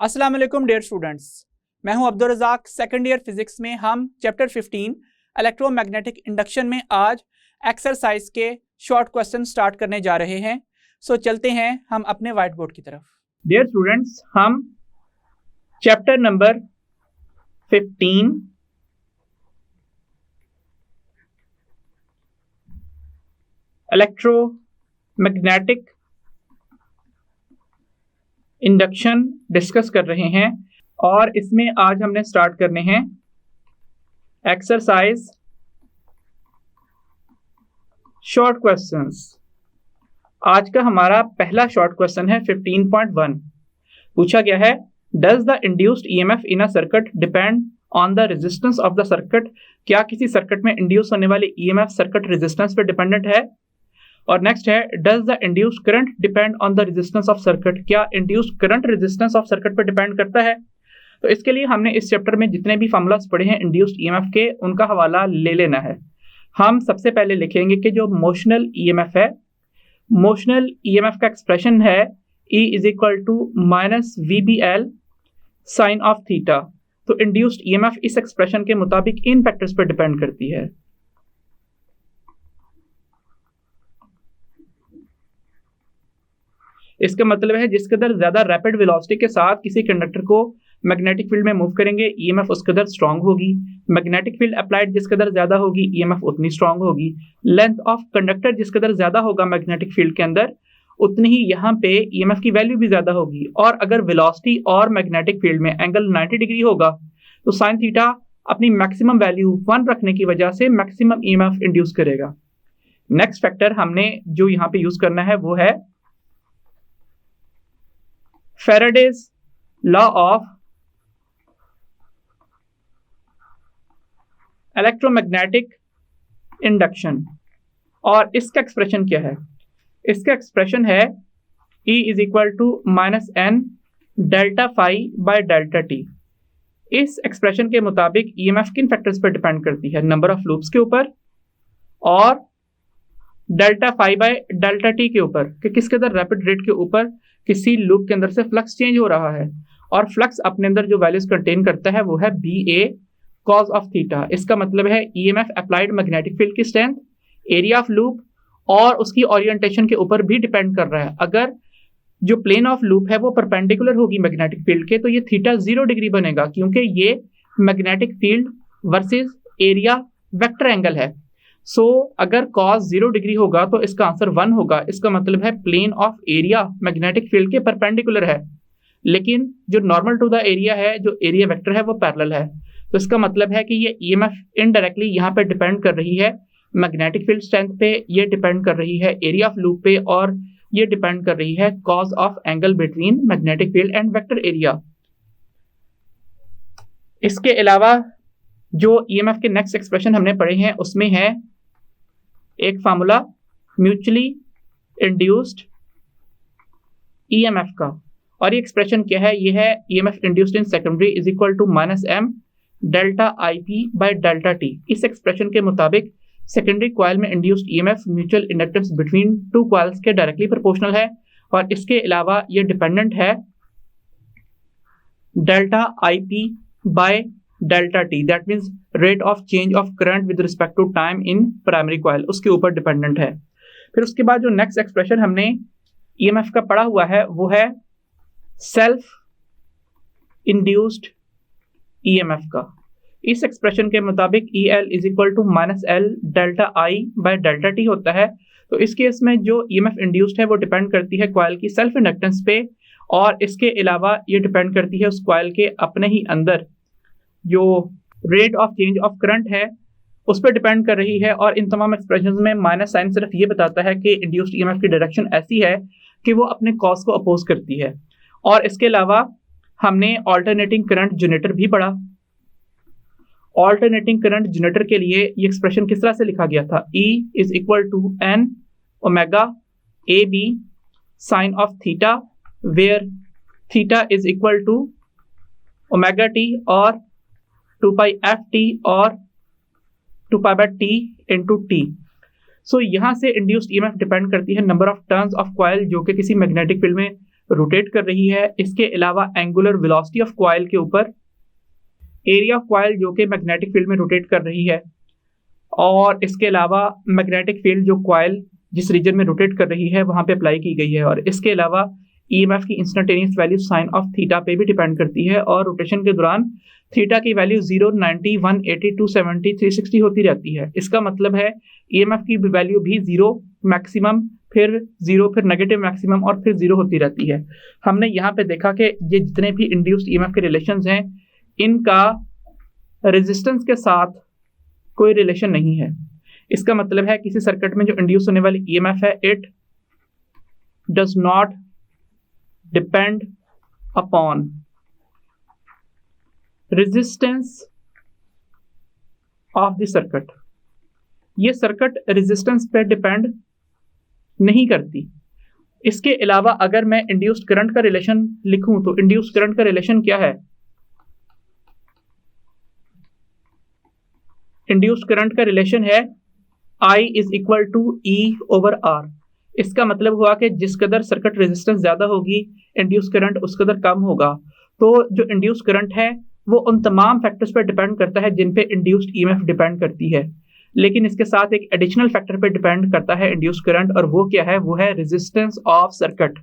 अस्सलाम वालेकुम dear students, मैं हूं Abdul Razak. Second year physics में हम चैप्टर 15 इलेक्ट्रोमैग्नेटिक इंडक्शन में आज एक्सरसाइज के शॉर्ट क्वेश्चन स्टार्ट करने जा रहे हैं। सो चलते हैं हम अपने व्हाइट बोर्ड की तरफ। डियर स्टूडेंट्स, हम chapter number 15 electromagnetic induction discuss कर रहे हैं और इसमें आज हमने स्टार्ट करने हैं एक्सरसाइज शॉर्ट क्वेश्चंस। आज का हमारा पहला शॉर्ट क्वेश्चन है 15.1। पूछा गया है, does the induced EMF in a circuit depend on the resistance of the circuit. क्या किसी सर्किट में इंड्यूस होने वाली ईएमएफ सर्किट रेजिस्टेंस पर डिपेंडेंट है? और नेक्स्ट है, does the induced current depend on the resistance of circuit. क्या induced current resistance of circuit पर डिपेंड करता है? तो इसके लिए हमने इस चैप्टर में जितने भी फॉर्मूलास पढ़े हैं इंड्यूस्ड ईएमएफ के, उनका हवाला ले लेना है। हम सबसे पहले लिखेंगे कि जो मोशनल ईएमएफ है, मोशनल ईएमएफ का एक्सप्रेशन है E is equal to minus VBL sine of theta. तो इंड्यूस्ड ईएमएफ इस एक्सप्रेशन के मुताबिक इन फैक्टर्स पर डिपेंड करती है। इसका मतलब है जिस कदर ज्यादा रैपिड वेलोसिटी के साथ किसी कंडक्टर को मैग्नेटिक फील्ड में मूव करेंगे, ईएमएफ उस कदर स्ट्रांग होगी। मैग्नेटिक फील्ड अप्लाइड जिस कदर ज्यादा होगी, ईएमएफ उतनी स्ट्रांग होगी। लेंथ ऑफ कंडक्टर जिस कदर ज्यादा होगा मैग्नेटिक फील्ड के अंदर, उतनी ही यहाँ पे ईएमएफ की वैल्यू भी ज्यादा होगी। और अगर वेलोसिटी और मैग्नेटिक फील्ड में एंगल 90 डिग्री होगा तो साइन थीटा अपनी मैक्सिमम वैल्यू 1 रखने की वजह से मैक्सिमम ईएमएफ इंड्यूस करेगा। नेक्स्ट फैक्टर हमने जो यहाँ पे यूज करना है वो है Faraday's law of electromagnetic induction. और इसका एक्सप्रेशन क्या है? इसका एक्सप्रेशन है E is equal to minus N delta phi by delta t. इस एक्सप्रेशन के मुताबिक ईएमएफ किन फैक्टर्स पर डिपेंड करती है? नंबर ऑफ लूप्स के ऊपर और delta phi by delta t के ऊपर, कि किस कदर रैपिड रेट के ऊपर किसी लूप के अंदर से फ्लक्स चेंज हो रहा है। और फ्लक्स अपने अंदर जो वैल्यूज कंटेन करता है वो है BA कॉज ऑफ थीटा। इसका मतलब है ईएमएफ अप्लाइड मैग्नेटिक फील्ड की स्ट्रेंथ, एरिया ऑफ लूप और उसकी ओरिएंटेशन के ऊपर भी डिपेंड कर रहा है। अगर जो प्लेन ऑफ लूप है वो परपेंडिकुलर होगी मैग्नेटिक फील्ड के, तो ये थीटा 0 डिग्री बनेगा, क्योंकि ये magnetic field versus area vector angle है। सो अगर cos 0 डिग्री होगा तो इसका आंसर 1 होगा। इसका मतलब है plane of area magnetic field के परपेंडिकुलर है, लेकिन जो नॉर्मल टू द एरिया है, जो एरिया वेक्टर है, वो पैरेलल है। तो इसका मतलब है कि ये ईएमएफ इनडायरेक्टली यहाँ पे डिपेंड कर रही है मैग्नेटिक फील्ड स्ट्रेंथ पे, ये डिपेंड कर रही है एरिया ऑफ लूप पे, और ये डिपेंड कर रही है cause of angle between magnetic field and vector area. इसके अलावा जो ईएमएफ के नेक्स्ट एक्सप्रेशन हमने पढ़े हैं उसमें है एक फार्मूला म्यूचुअली इंड्यूस्ड ईएमएफ का। और ये एक्सप्रेशन क्या है? ये है EMF induced in secondary is equal to minus M delta IP by delta t. इस एक्सप्रेशन के मुताबिक सेकेंडरी कॉइल में induced EMF mutual inductance between two coils के डायरेक्टली प्रोपोर्शनल है। और इसके अलावा ये डिपेंडेंट है delta IP by delta t, that means rate of change of current with respect to time in primary coil, उसके ऊपर डिपेंडेंट है। फिर उसके बाद जो नेक्स्ट एक्सप्रेशन हमने ईएमएफ का पढ़ा हुआ है वो है सेल्फ इंड्यूस्ड ईएमएफ का। इस एक्सप्रेशन के मुताबिक EL is equal to minus L delta I by delta t होता है। तो इस केस में जो ईएमएफ इंड्यूस्ड है वो डिपेंड करती है कॉइल की सेल्फ इंडक्टेंस पे, और इसके अलावा ये डिपेंड करती है उस कॉइल के अपने ही अंदर जो rate of change of current है उस पर डिपेंड कर रही है। और इन तमाम एक्सप्रेशंस में माइनस साइन सिर्फ ये बताता है कि इंड्यूस्ड ईएमएफ की डायरेक्शन ऐसी है कि वो अपने कॉज को अपोज करती है। और इसके अलावा हमने ऑल्टरनेटिंग करंट जनरेटर भी पढ़ा। ऑल्टरनेटिंग करंट जनरेटर के लिए ये एक्सप्रेशन किस तरह से लिखा गया था? E is equal to N omega AB sine of theta, where theta is equal to omega t और 2 पाई FT और 2 pi by T into T। So यहाँ से इंड्यूस्ड ईएमएफ डिपेंड करती है number of turns of coil जो कि किसी magnetic field में रोटेट कर रही है। इसके अलावा एंगुलर वेलोसिटी ऑफ कॉइल के ऊपर एरिया ऑफ कॉइल जो कि मैग्नेटिक फील्ड में रोटेट कर रही है, और इसके अलावा मैग्नेटिक फील्ड जो कॉइल जिस रीजन में रोटेट कर रही है वहां पे अप्लाई की गई है। और इसके अलावा ईएमएफ की instantaneous value sine of theta पे भी डिपेंड करती है, और रोटेशन के दौरान थीटा की वैल्यू 0, 90, 180, 270, 360 होती रहती है। इसका मतलब है ईएमएफ की वैल्यू भी 0 मैक्सिमम, फिर 0, फिर नेगेटिव मैक्सिमम, और फिर 0 होती रहती है। हमने यहाँ पे देखा कि ये जितने भी इंड्यूस्ड ईएमएफ के रिलेशंस हैं, इनका रेजिस्टेंस के साथ कोई रिलेशन नहीं है। इसका मतलब है किसी सर्किट में जो इंड्यूस होने वाली ईएमएफ है, it does not depend upon resistance of the circuit. ये सर्किट रेजिस्टेंस पे डिपेंड नहीं करती। इसके अलावा अगर मैं इंड्यूस्ड करंट का रिलेशन लिखूं तो इंड्यूस्ड करंट का रिलेशन क्या है? इंड्यूस्ड करंट का रिलेशन है I is equal to E over R। इसका मतलब हुआ कि जिस कदर सर्किट रेजिस्टेंस ज्यादा होगी, इंड्यूस करंट उस कदर कम होगा। तो जो इंड्यूस करंट है वो उन तमाम फैक्टर्स पर डिपेंड करता है जिन पे इंड्यूस्ड ईएमएफ डिपेंड करती है, लेकिन इसके साथ एक एडिशनल फैक्टर पे डिपेंड करता है इंड्यूस करंट, और वो क्या है? वो है resistance of circuit.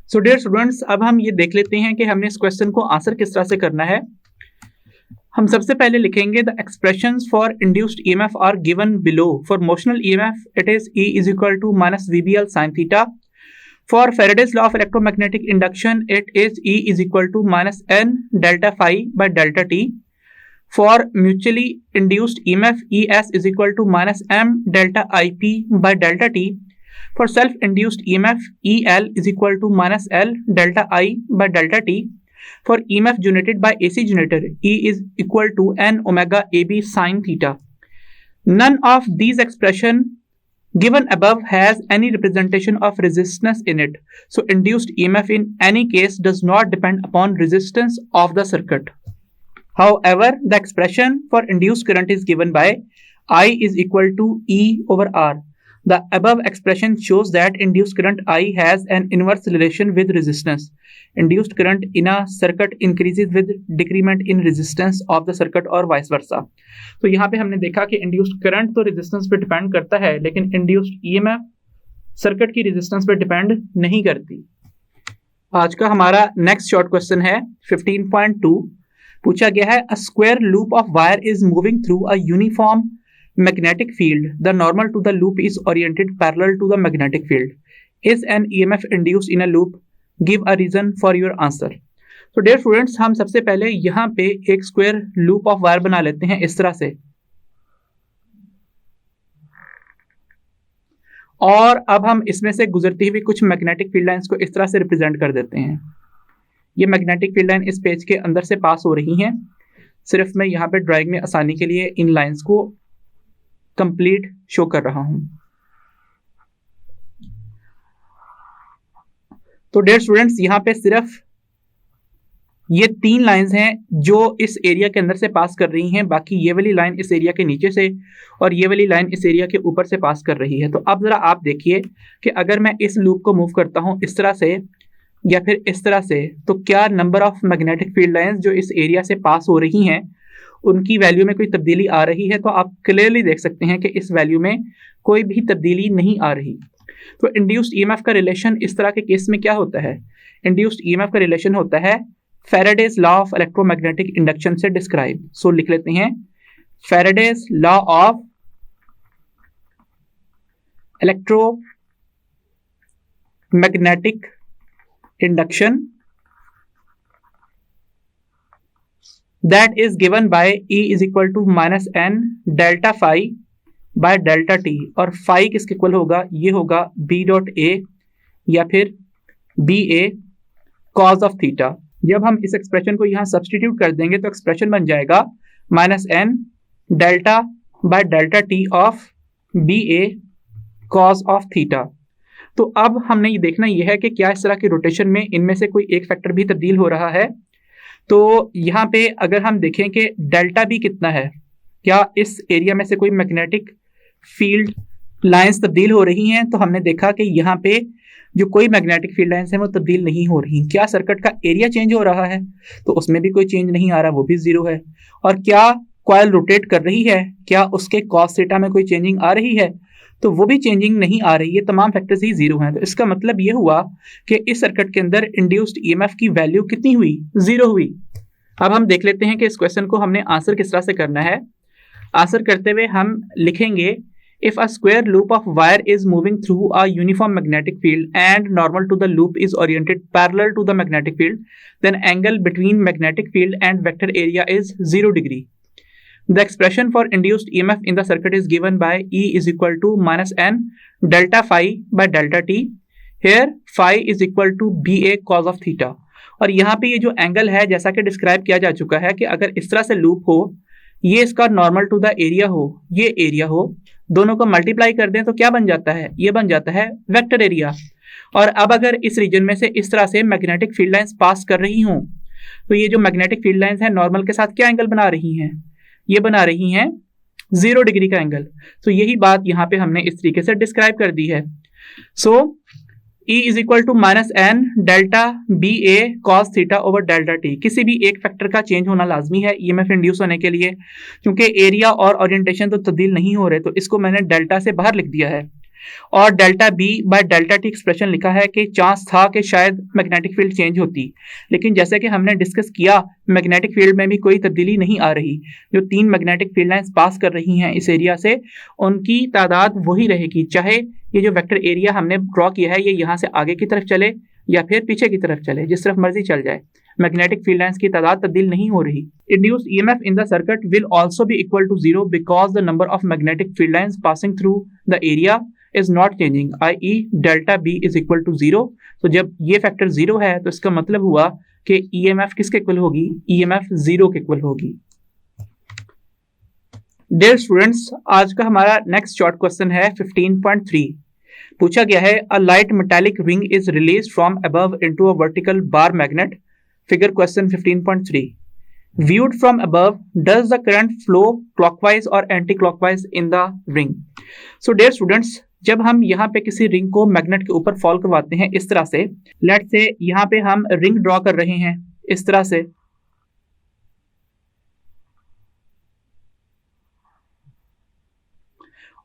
So dear students, अब हम ये देख लेते हैं कि हमने इस क्वेश्चन को आंसर किस तरह से करना है। हम सबसे पहले लिखेंगे the expressions for induced EMF are given below. For motional EMF it is E is equal to minus VBL sin theta. For Faraday's law of electromagnetic induction it is E is equal to minus n delta phi by delta t। For mutually induced EMF ES is equal to minus m delta IP by delta t। For self-induced EMF EL is equal to minus L delta I by delta t। For EMF generated by AC generator, E is equal to n omega AB sin theta। None of these expression given above has any representation of resistance in it. So induced EMF in any case does not depend upon resistance of the circuit. However, the expression for induced current is given by I is equal to E over R। The above expression shows that induced current I has an inverse relation with resistance। Induced current in a circuit increases with decrement in resistance of the circuit or vice versa। तो यहाँ पे हमने देखा कि induced current तो resistance पे depend करता है, लेकिन induced EMF सर्किट की रेजिस्टेंस पे डिपेंड नहीं करती। आज का हमारा नेक्स्ट शॉर्ट क्वेश्चन है 15.2। पूछा गया है, a square loop of wire is moving through a uniform magnetic field। The normal to the loop is oriented parallel to the magnetic field। Is an EMF induced in a loop? Give a reason for your answer। तो dear students, हम सबसे पहले यहाँ पे एक square loop of wire बना लेते हैं इस तरह से, और अब हम इसमें से गुजरती हुई कुछ मैग्नेटिक फील्ड लाइंस को इस तरह से रिप्रेजेंट कर देते हैं। ये मैग्नेटिक फील्ड लाइन इस पेज के अंदर से पास हो रही हैं। सिर्फ मैं यहाँ पे ड्राइंग में आसानी के लिए इन लाइंस को कंप्लीट शो कर रहा हूं। तो डियर स्टूडेंट्स, यहाँ पे सिर्फ ये 3 लाइंस हैं जो इस एरिया के अंदर से पास कर रही हैं, बाकी ये वाली लाइन इस एरिया के नीचे से और ये वाली लाइन इस एरिया के ऊपर से पास कर रही है। तो अब जरा आप देखिए कि अगर मैं इस लूप को मूव करता हूं इस तरह से या फिर इस तरह से, तो क्या number of magnetic field lines जो इस एरिया से पास हो रही हैं उनकी वैल्यू में कोई तब्दीली आ रही है? तो आप क्लियरली देख सकते हैं कि इस वैल्यू में कोई भी तब्दीली नहीं आ रही। तो इंड्यूस्ड ईएमएफ का रिलेशन इस तरह के केस में क्या होता है? इंड्यूस्ड ईएमएफ का रिलेशन होता है Faraday's law of electromagnetic induction से डिस्क्राइब। सो लिख लेते हैं Faraday's law of electromagnetic induction that is given by E is equal to minus n delta phi by delta t। और phi किसके इक्वल होगा? ये होगा b डॉट a या फिर ba cos of theta। जब हम इस एक्सप्रेशन को यहाँ सब्सटीट्यूट कर देंगे तो एक्सप्रेशन बन जाएगा minus n delta by delta t of ba cos of theta. तो अब हमने ये देखना यह है कि क्या इस तरह के रोटेशन में इनमें से कोई एक फैक्टर भी तब्दील हो रहा है। तो यहाँ पे अगर हम देखें कि डेल्टा भी कितना है, क्या इस एरिया में से कोई मैग्नेटिक फील्ड लाइंस तब्दील हो रही हैं, तो हमने देखा कि यहाँ पे जो कोई मैग्नेटिक फील्ड लाइंस है वो तब्दील नहीं हो रही। क्या सर्किट का एरिया चेंज हो रहा है? तो उसमें भी कोई चेंज नहीं आ रहा, वो भी जीरो है। और क्या कॉइल रोटेट कर रही है? क्या उसके कॉस थीटा में कोई चेंजिंग आ रही है? तो वो भी चेंजिंग नहीं आ रही है। तमाम फैक्टर्स ही जीरो हैं। तो इसका मतलब ये हुआ कि इस सर्किट के अंदर इंड्यूस्ड ईएमएफ की वैल्यू कितनी हुई? जीरो हुई। अब हम देख लेते हैं कि इस क्वेश्चन को हमने आंसर किस तरह से करना है। आंसर करते हुए हम लिखेंगे, if a square loop of wire is moving through a uniform magnetic field and normal to the loop is oriented parallel to the magnetic field, then angle between magnetic field and vector area is 0 degree. The expression for induced EMF in the circuit is given by E is equal to minus n delta phi by delta t. Here phi is equal to BA cos of theta. और यहाँ पे ये जो angle है, जैसा कि describe किया जा चुका है कि अगर इस तरह से लूप हो, ये इसका नॉर्मल टू द एरिया हो, ये एरिया हो, दोनों को मल्टीप्लाई कर दें तो क्या बन जाता है? ये बन जाता है वेक्टर एरिया। और अब अगर इस रीजन में से इस तरह से मैग्नेटिक फील्ड लाइंस पास कर रही हूं, तो ये जो मैग्नेटिक फील्ड लाइंस है नॉर्मल के साथ क्या एंगल बना रही हैं? ये बना रही हैं 0 डिग्री का एंगल। तो यही बात यहाँ पे हमने इस तरीके से डिस्क्राइब कर दी है। So E is equal to minus N delta B A cos theta over delta t. किसी भी एक फैक्टर का चेंज होना लाजमी है ईएमएफ इंड्यूस होने के लिए, क्योंकि एरिया और ओरिएंटेशन तो तब्दील नहीं हो रहे, तो इसको मैंने डेल्टा से बाहर लिख दिया है। और delta B by delta t expression लिखा है कि चांस था कि शायद मैग्नेटिक फील्ड चेंज होती, लेकिन जैसे कि हमने डिस्कस किया मैग्नेटिक फील्ड में भी कोई तब्दीली नहीं आ रही। जो 3 मैग्नेटिक फील्ड लाइंस पास कर रही हैं इस एरिया से, उनकी तादाद वही रहेगी, चाहे ये जो वेक्टर एरिया हमने ड्रॉ किया है ये यहाँ से आगे की तरफ चले या फिर पीछे की तरफ चले, जिस तरफ मर्जी चल जाए, मैग्नेटिक फील्ड लाइंस की तादाद तब्दील नहीं हो रही। Induced EMF in the circuit will also be equal to 0 because the number of magnetic field lines passing through the area is not changing, i.e. delta B is equal to 0। तो जब ये factor 0 है तो इसका मतलब हुआ कि EMF किसके इक्वल होगी? EMF 0 के इक्वल होगी। डियर स्टूडेंट्स, आज का हमारा नेक्स्ट शॉर्ट क्वेश्चन है 15.3। पूछा गया है, a light metallic ring is release from above into a vertical bar magnet. Figure question 15.3। Viewed from above, does the current flow clockwise or anti-clockwise in the ring? So dear students, जब हम यहाँ पे किसी ring को magnet के ऊपर fall करवाते हैं इस तरह से, लेट से यहाँ पे हम रिंग ड्रॉ कर रहे हैं इस तरह से,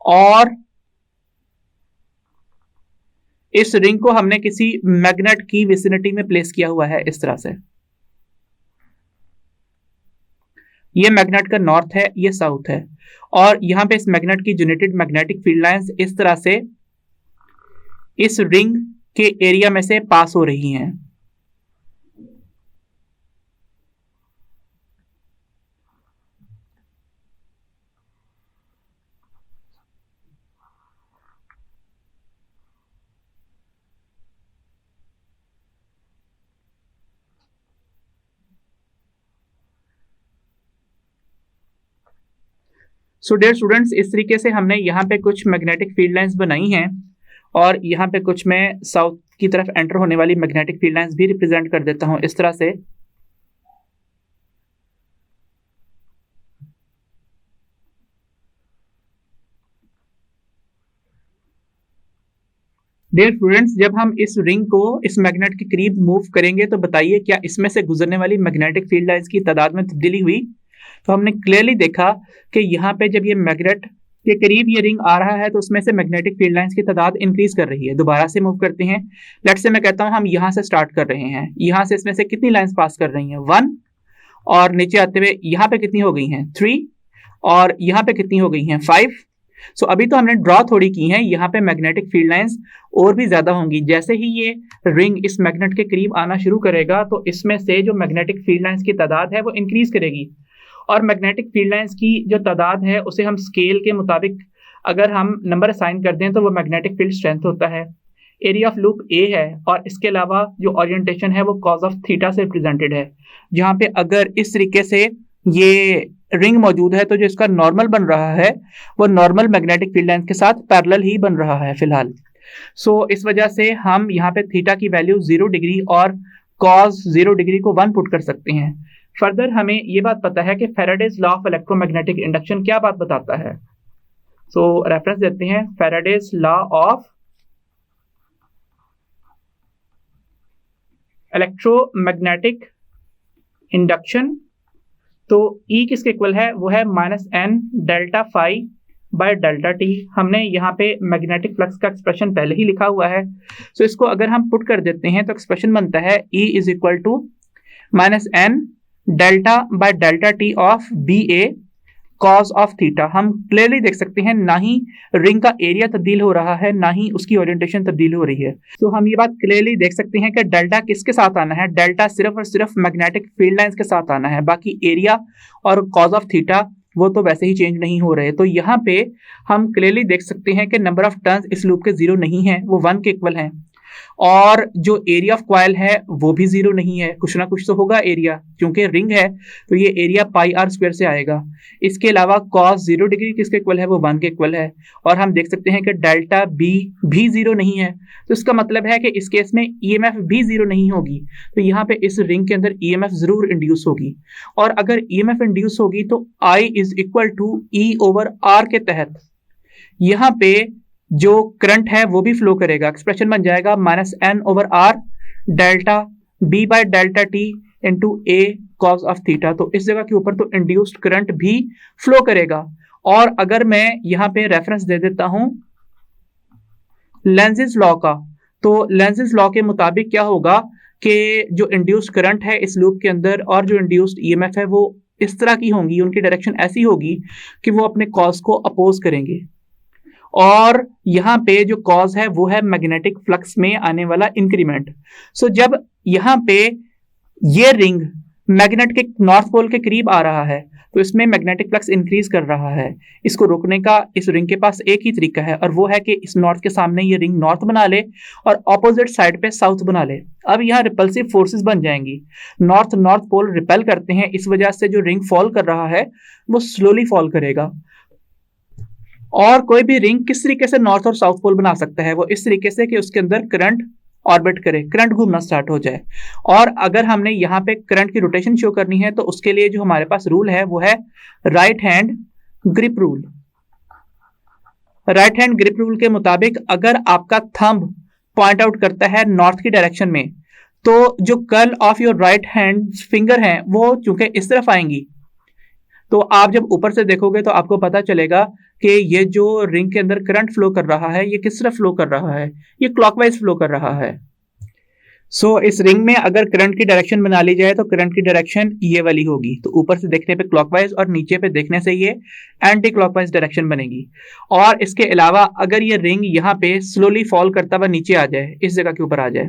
और इस रिंग को हमने किसी मैग्नेट की विसिनिटी में प्लेस किया हुआ है इस तरह से। ये मैग्नेट का नॉर्थ है, ये साउथ है, और यहां पे इस मैग्नेट की यूनाइटेड मैग्नेटिक फील्ड लाइंस इस तरह से इस रिंग के एरिया में से पास हो रही हैं। सो डियर स्टूडेंट्स, इस तरीके से हमने यहाँ पे कुछ मैग्नेटिक फील्ड लाइंस बनाई हैं, और यहाँ पे कुछ मैं साउथ की तरफ एंटर होने वाली मैग्नेटिक फील्ड लाइंस भी रिप्रेजेंट कर देता हूँ इस तरह से। डियर स्टूडेंट्स, जब हम इस रिंग को इस मैग्नेट के करीब मूव करेंगे तो बताइए क्या इसमें से गुजरने वाली मैग्नेटिक फील्ड लाइंस की तादाद में तब्दीली हुई? तो हमने क्लियरली देखा कि यहाँ पे जब ये मैग्नेट के करीब ये रिंग आ रहा है तो उसमें से मैग्नेटिक फील्ड लाइंस की तादाद इंक्रीज कर रही है। दोबारा से मूव करते हैं, लेट्स से मैं कहता हूँ हम यहाँ से स्टार्ट कर रहे हैं, यहाँ से इसमें से कितनी लाइंस पास कर रही हैं? 1, और नीचे आते हुए यहाँ पे कितनी हो गई हैं? 3, और यहाँ पे कितनी हो गई हैं? 5। सो अभी तो हमने ड्रॉ थोड़ी की है, यहाँ पे मैग्नेटिक फील्ड लाइंस और भी ज्यादा होंगी। जैसे ही ये रिंग इस मैग्नेट के करीब आना शुरू करेगा तो इसमें से जो मैग्नेटिक फील्ड लाइंस की तादाद है वो इंक्रीज करेगी, और मैग्नेटिक फील्ड लाइंस की जो तादाद है उसे हम स्केल के मुताबिक अगर हम नंबर असाइन कर दें तो वो मैग्नेटिक फील्ड स्ट्रेंथ होता है। एरिया ऑफ लूप ए है, और इसके अलावा जो ओरिएंटेशन है वो कॉज ऑफ थीटा से रिप्रेजेंटेड है, जहाँ पे अगर इस तरीके से ये रिंग मौजूद है तो जो इसका नॉर्मल बन रहा है वो नॉर्मल मैग्नेटिक फील्ड लाइंस के साथ पैरेलल ही बन रहा है फिलहाल। सो इस वजह से हम यहाँ पे थीटा की वैल्यू 0 डिग्री और कॉस 0 डिग्री को 1 पुट कर सकते हैं। फर्दर हमें ये बात पता है कि Faraday's law of electromagnetic induction क्या बात बताता है? सो रेफरेंस देते हैं Faraday's law of electromagnetic induction. तो E किसके इक्वल है, वो है -n delta phi by delta t. हमने यहाँ पे मैग्नेटिक फ्लक्स का एक्सप्रेशन पहले ही लिखा हुआ है, सो इसको अगर हम पुट कर देते हैं तो एक्सप्रेशन बनता है E is equal to -n delta by delta t of B A cos of theta. हम क्लियरली देख सकते हैं ना ही रिंग का एरिया तब्दील हो रहा है ना ही उसकी ओरिएंटेशन तब्दील हो रही है। तो हम ये बात क्लियरली देख सकते हैं कि डेल्टा किसके साथ आना है, डेल्टा सिर्फ और सिर्फ मैग्नेटिक फील्ड लाइंस के साथ आना है, बाकी एरिया और कॉज ऑफ थीटा वो तो वैसे ही चेंज नहीं हो रहे। तो यहाँ पे हम क्लियरली देख सकते हैं कि नंबर ऑफ टर्न्स इस लूप के 0 नहीं है, वो 1 के इक्वल है, और जो एरिया ऑफ कॉइल है वो भी 0 नहीं है, कुछ ना कुछ तो होगा एरिया, क्योंकि रिंग है तो ये एरिया पाई आर स्क्वायर से आएगा। इसके अलावा कॉस 0 डिग्री किसके इक्वल है, वो 1 के इक्वल है, और हम देख सकते हैं कि डेल्टा बी भी 0 नहीं है। तो इसका मतलब है कि इस केस में ईएमएफ भी 0 नहीं होगी, तो यहाँ पे इस रिंग के अंदर ईएमएफ जरूर इंड्यूस होगी, और अगर ईएमएफ इंड्यूस होगी तो I is equal to E over R के तहत यहाँ पे जो करंट है वो भी फ्लो करेगा। एक्सप्रेशन बन जाएगा -n over R delta B by delta t into A cos of theta. तो इस जगह के ऊपर तो इंड्यूस्ड करंट भी फ्लो करेगा। और अगर मैं यहाँ पे रेफरेंस दे देता हूं लेंज़ेस लॉ का, तो लेंज़ेस लॉ के मुताबिक क्या होगा कि जो इंड्यूस्ड करंट है इस लूप के अंदर और जो इंड्यूस्ड ईएमएफ है वो इस तरह की होंगी, उनकी डायरेक्शन ऐसी होगी कि वो अपने कॉज को अपोज करेंगे। और यहाँ पे जो कॉज है वो है मैग्नेटिक फ्लक्स में आने वाला इंक्रीमेंट। सो जब यहाँ पे ये रिंग मैग्नेट के नॉर्थ पोल के करीब आ रहा है तो इसमें मैग्नेटिक फ्लक्स इंक्रीज कर रहा है। इसको रोकने का इस रिंग के पास एक ही तरीका है, और वो है कि इस नॉर्थ के सामने ये रिंग नॉर्थ बना ले और ऑपोजिट साइड पे साउथ बना ले। अब यहाँ रिपल्सिव फोर्सेस बन जाएंगी, नॉर्थ नॉर्थ पोल रिपेल करते हैं, इस वजह से जो रिंग फॉल कर रहा है वो स्लोली फॉल करेगा। और कोई भी रिंग किस तरीके से नॉर्थ और साउथ पोल बना सकता है, वो इस तरीके से कि उसके अंदर करंट ऑर्बिट करे, करंट घूमना स्टार्ट हो जाए। और अगर हमने यहाँ पे करंट की रोटेशन शो करनी है तो उसके लिए जो हमारे पास रूल है वो है right hand grip rule. Right hand grip rule के मुताबिक अगर आपका थंब पॉइंट आउट करता है नॉर्थ की डायरेक्शन में, तो जो curl of your right hand finger हैं वो चूंकि इस तरफ आएंगी, तो आप जब ऊपर से देखोगे तो आपको पता चलेगा कि ये जो रिंग के अंदर करंट फ्लो कर रहा है ये किस तरफ फ्लो कर रहा है, ये क्लॉकवाइज फ्लो कर रहा है। सो इस रिंग में अगर करंट की डायरेक्शन बना ली जाए तो करंट की डायरेक्शन ये वाली होगी, तो ऊपर से देखने पे क्लॉकवाइज और नीचे पे देखने से ये एंटी क्लॉकवाइज डायरेक्शन बनेगी। और इसके अलावा अगर ये रिंग यहाँ पे स्लोली फॉल करता हुआ नीचे आ जाए, इस जगह के ऊपर आ जाए,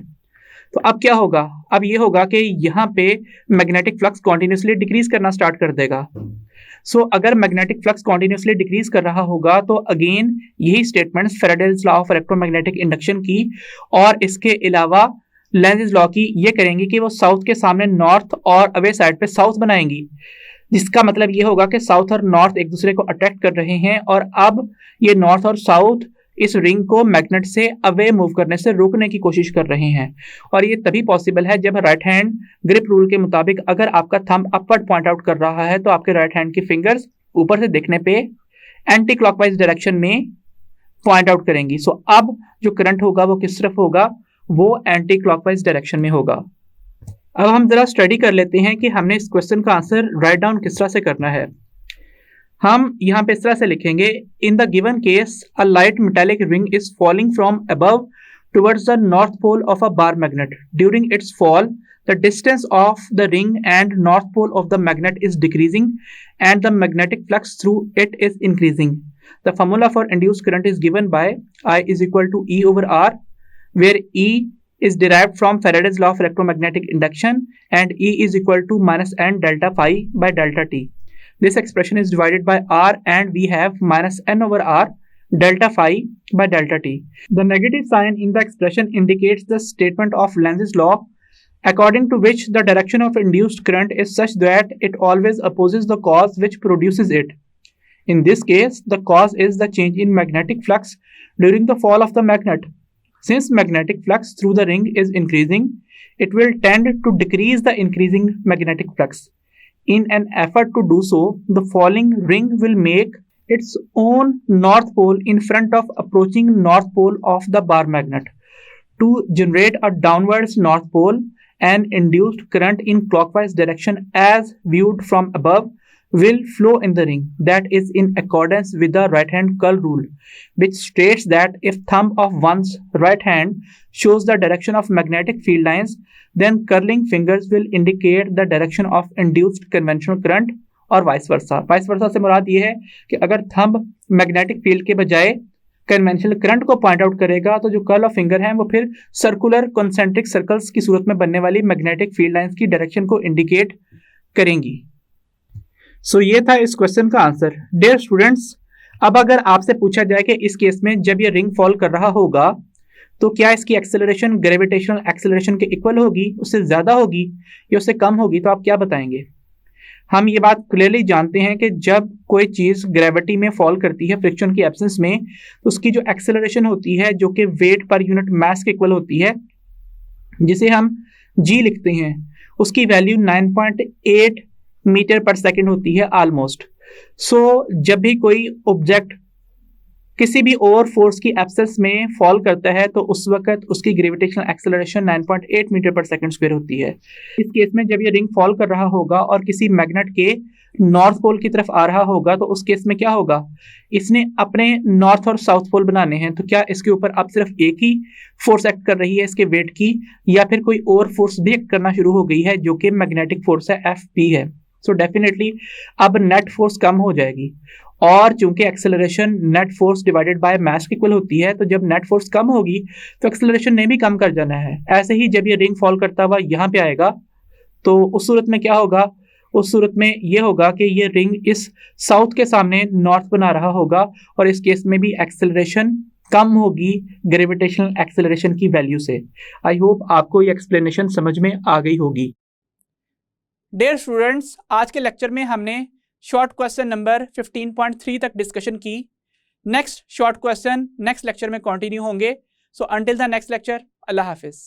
तो अब क्या होगा, अब ये होगा कि यहाँ पे मैग्नेटिक फ्लक्स कॉन्टिन्यूसली डिक्रीज करना स्टार्ट कर देगा। सो अगर मैग्नेटिक फ्लक्स कॉन्टिन्यूसली डिक्रीज कर रहा होगा तो अगेन यही statements Faraday's law of electromagnetic induction की और इसके अलावा लेंज़ेस लॉ की ये करेंगी कि वो साउथ के सामने नॉर्थ और अवे साइड पे साउथ बनाएंगी, जिसका मतलब ये होगा कि साउथ और नॉर्थ एक दूसरे को अट्रैक्ट कर रहे हैं, और अब ये नॉर्थ और साउथ इस रिंग को मैग्नेट से अवे मूव करने से रोकने की कोशिश कर रहे हैं। और ये तभी पॉसिबल है जब राइट हैंड ग्रिप रूल के मुताबिक अगर आपका थंब अपवर्ड पॉइंट आउट कर रहा है तो आपके राइट हैंड की फिंगर्स ऊपर से देखने पे एंटी क्लॉकवाइज डायरेक्शन में पॉइंट आउट करेंगी। सो अब जो करंट होगा वो किस तरफ होगा, वो एंटी क्लॉकवाइज डायरेक्शन में होगा। अब हम जरा स्टडी कर लेते हैं कि हमने इस क्वेश्चन का आंसर राइट डाउन किस तरह से करना है। हम यहाँ पे इस तरह से लिखेंगे, in the given case a light metallic ring is falling from above towards the north pole of a bar magnet. During its fall the distance of the ring and north pole of the magnet is decreasing and the magnetic flux through it is increasing. The formula for induced current is given by I is equal to E over R, where E is derived from Faraday's law of electromagnetic induction and E is equal to -n delta phi by delta t. This expression is divided by R and we have -n over R delta phi by delta t. The negative sign in the expression indicates the statement of Lenz's law, according to which the direction of induced current is such that it always opposes the cause which produces it. In this case, the cause is the change in magnetic flux during the fall of the magnet. Since magnetic flux through the ring is increasing, it will tend to decrease the increasing magnetic flux. In an effort to do so, the falling ring will make its own north pole in front of approaching north pole of the bar magnet to generate a downwards north pole and induced current in clockwise direction as viewed from above will flow in the ring that is in accordance with the right hand curl rule, which states that if thumb of one's right hand shows the direction of magnetic field lines, then curling fingers will indicate the direction of induced conventional current और vice versa. Vice versa से मुराद ये है कि अगर thumb magnetic field के बजाय conventional current को point out करेगा तो जो कर्ल ऑफ फिंगर है वो फिर सर्कुलर कॉन्सेंट्रिक सर्कल्स की सूरत में बनने वाली मैग्नेटिक फील्ड लाइंस की डायरेक्शन को इंडिकेट करेंगी। सो ये था इस क्वेश्चन का आंसर। डियर स्टूडेंट्स, अब अगर आपसे पूछा जाए कि इस केस में जब ये रिंग फॉल कर रहा होगा तो क्या इसकी एक्सेलरेशन ग्रेविटेशनल एक्सेलरेशन के इक्वल होगी, उससे ज्यादा होगी या उससे कम होगी, तो आप क्या बताएंगे? हम ये बात क्लियरली जानते हैं कि जब कोई चीज ग्रेविटी में फॉल करती है फ्रिक्शन की एब्सेंस में, तो उसकी जो एक्सेलरेशन होती है जो कि वेट पर यूनिट मास के इक्वल होती है, जिसे हम जी लिखते हैं, उसकी वैल्यू 9.8 मीटर पर सेकेंड होती है ऑलमोस्ट। सो जब भी कोई ऑब्जेक्ट किसी भी ओवर फोर्स की एब्सेंस में फॉल करता है तो उस वक्त उसकी ग्रेविटेशनल एक्सेलरेशन 9.8 मीटर पर सेकंड स्क्वायर होती है। इस केस में जब ये रिंग फॉल कर रहा होगा और किसी मैग्नेट के नॉर्थ पोल की तरफ आ रहा होगा तो उस केस में क्या होगा, इसने अपने नॉर्थ और साउथ पोल बनाने हैं, तो क्या इसके ऊपर अब सिर्फ एक ही फोर्स एक्ट कर रही है इसके वेट की, या फिर कोई और फोर्स भी एक्ट करना शुरू हो गई है जो कि मैग्नेटिक फोर्स है, एफ है। सो डेफिनेटली अब नेट फोर्स कम हो जाएगी, और चूंकि acceleration net force divided by mass के इक्वल होती है, तो जब नेट फोर्स कम होगी तो एक्सेलरेशन ने भी कम कर जाना है। ऐसे ही जब ये रिंग फॉल करता हुआ यहाँ पे आएगा तो उस सूरत में क्या होगा, उस सूरत में ये होगा कि ये रिंग इस साउथ के सामने नॉर्थ बना रहा होगा, और इस केस में भी एक्सेलरेशन कम होगी ग्रेविटेशनल एक्सेलरेशन की वैल्यू से। आई होप आपको ये एक्सप्लेनेशन समझ में आ गई होगी। डियर स्टूडेंट्स, आज के लेक्चर में हमने शॉर्ट क्वेश्चन नंबर 15.3 तक डिस्कशन की। Next short question next lecture में कंटिन्यू होंगे। So until the next lecture, Allah Hafiz.